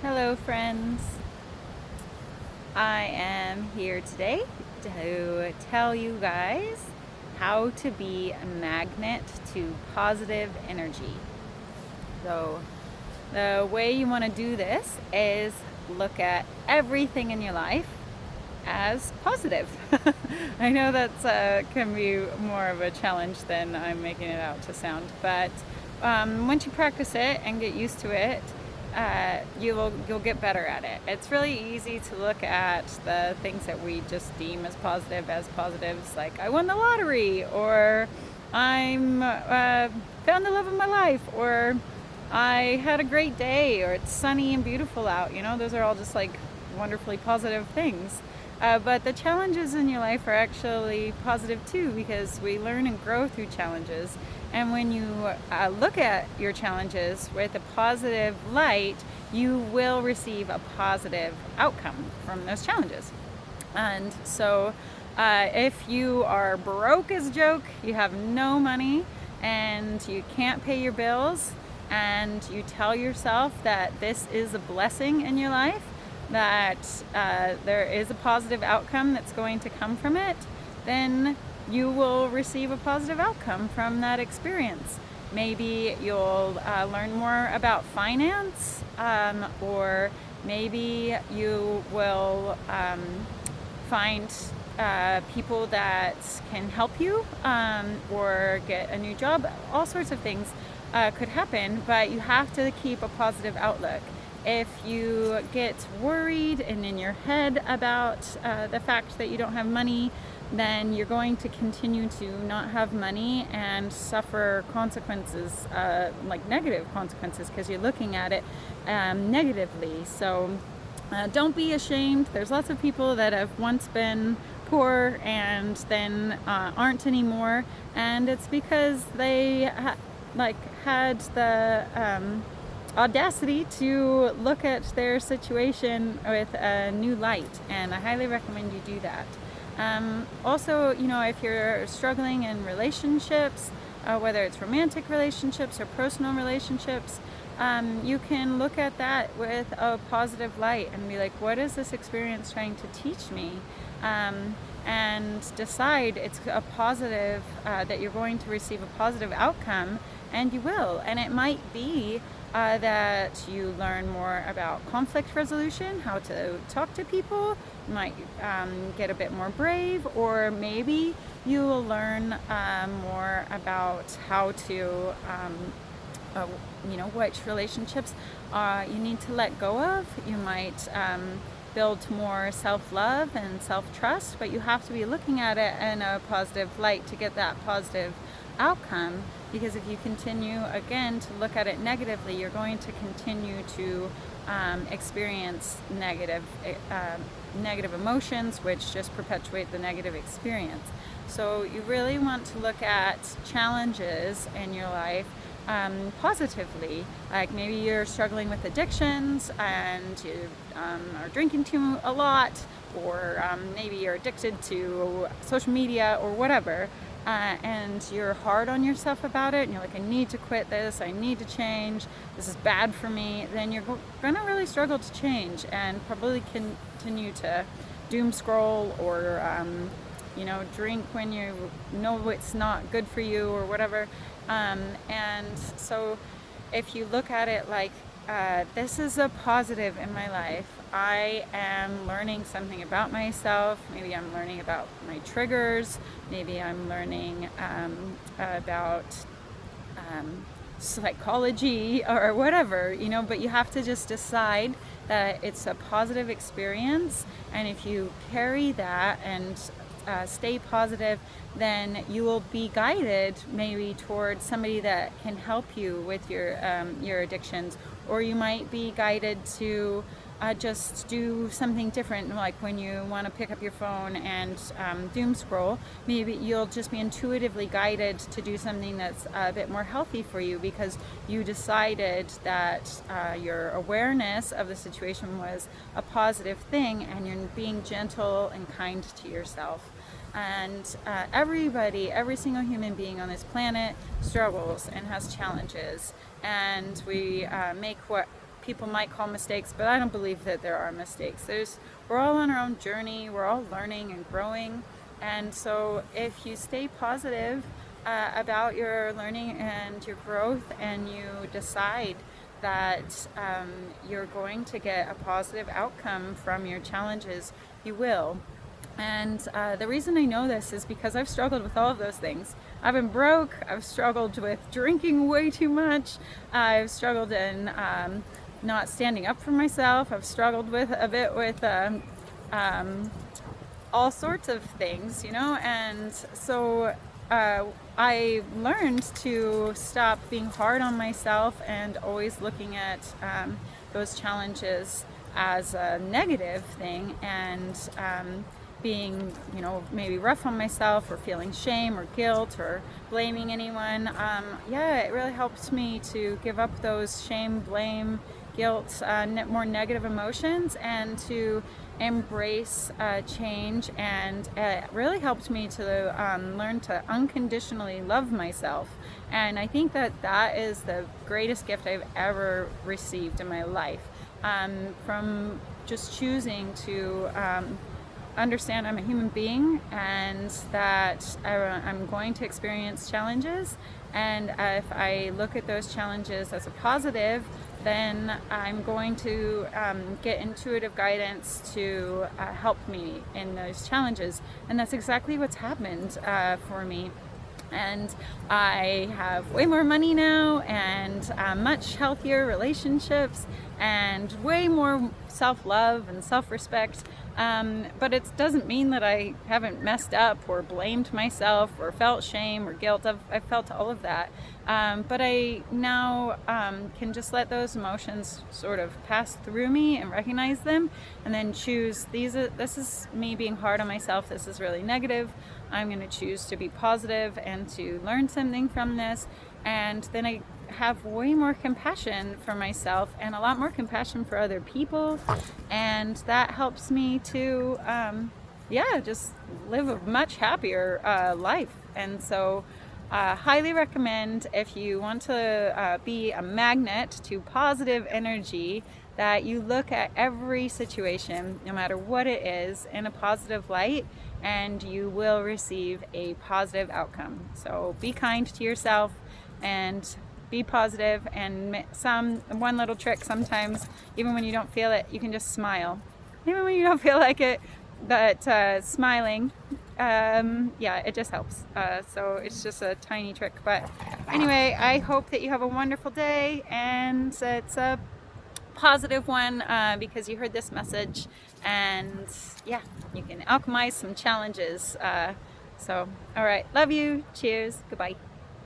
Hello, friends. I am here today to tell you guys how to be a magnet to positive energy. So, the way you want to do this is look at everything in your life as positive. I know that can be more of a challenge than I'm making it out to sound, but once you practice it and get used to it, you'll get better at it. It's really easy to look at the things that we just deem as positives, like I won the lottery, or I'm found the love of my life, or I had a great day, or it's sunny and beautiful out. Those are all just like wonderfully positive things. But the challenges in your life are actually positive too, because we learn and grow through challenges. And when you look at your challenges with a positive light, you will receive a positive outcome from those challenges. And so if you are broke as a joke, you have no money, and you can't pay your bills, and you tell yourself that this is a blessing in your life, that there is a positive outcome that's going to come from it, then you will receive a positive outcome from that experience. Maybe you'll learn more about finance, or maybe you will find people that can help you, or get a new job. All sorts of things could happen, but you have to keep a positive outlook. If you get worried and in your head about the fact that you don't have money, then you're going to continue to not have money and suffer consequences, like negative consequences, because you're looking at it negatively. So don't be ashamed. There's lots of people that have once been poor and then aren't anymore, and it's because they had the audacity to look at their situation with a new light, and I highly recommend you do that. Also, if you're struggling in relationships, whether it's romantic relationships or personal relationships, you can look at that with a positive light and be like, what is this experience trying to teach me? And decide it's a positive, that you're going to receive a positive outcome, and you will. And it might be that you learn more about conflict resolution, how to talk to people. You might get a bit more brave, or maybe you will learn more about how to, which relationships you need to let go of. You might build more self-love and self-trust, but you have to be looking at it in a positive light to get that positive outcome, because if you continue again to look at it negatively, you're going to continue to experience negative emotions, which just perpetuate the negative experience. So you really want to look at challenges in your life positively. Like maybe you're struggling with addictions and you are drinking a lot, or maybe you're addicted to social media or whatever, and you're hard on yourself about it, and you're like, I need to quit this, I need to change, this is bad for me, then you're gonna really struggle to change and probably continue to doom scroll, or drink when you know it's not good for you or whatever. And so if you look at it like, this is a positive in my life, I am learning something about myself, maybe I'm learning about my triggers, maybe I'm learning about psychology or whatever, but you have to just decide that it's a positive experience, and if you carry that and stay positive, then you will be guided maybe towards somebody that can help you with your addictions, or you might be guided to just do something different. Like when you want to pick up your phone and doom scroll, maybe you'll just be intuitively guided to do something that's a bit more healthy for you, because you decided that your awareness of the situation was a positive thing, and you're being gentle and kind to yourself. And every single human being on this planet struggles and has challenges, and we make what people might call mistakes, but I don't believe that there are mistakes. We're all on our own journey, we're all learning and growing, and so if you stay positive about your learning and your growth, and you decide that you're going to get a positive outcome from your challenges, you will. And the reason I know this is because I've struggled with all of those things. I've been broke, I've struggled with drinking way too much, I've struggled in not standing up for myself, I've struggled with a bit with all sorts of things, you know, and so I learned to stop being hard on myself and always looking at those challenges as a negative thing, and being, you know, maybe rough on myself or feeling shame or guilt or blaming anyone. Yeah, it really helps me to give up those shame, blame, guilt, more negative emotions, and to embrace change. And it really helped me to learn to unconditionally love myself. And I think that that is the greatest gift I've ever received in my life, from just choosing to understand I'm a human being, and that I'm going to experience challenges, and if I look at those challenges as a positive, then I'm going to get intuitive guidance to help me in those challenges. And that's exactly what's happened for me. And I have way more money now, and much healthier relationships, and way more self-love and self-respect. But it doesn't mean that I haven't messed up or blamed myself or felt shame or guilt. I've felt all of that. But I now can just let those emotions sort of pass through me and recognize them, and then choose, this is me being hard on myself, this is really negative. I'm going to choose to be positive and to learn something from this. And then I have way more compassion for myself and a lot more compassion for other people. And that helps me to, just live a much happier life. And so highly recommend, if you want to be a magnet to positive energy, that you look at every situation, no matter what it is, in a positive light, and you will receive a positive outcome. So be kind to yourself and be positive. And one little trick, sometimes even when you don't feel it, you can just smile. Even when you don't feel like it, that smiling, it just helps. So it's just a tiny trick. But anyway, I hope that you have a wonderful day, and it's a positive one because you heard this message, and yeah, you can alchemize some challenges. So all right, love you, cheers, goodbye.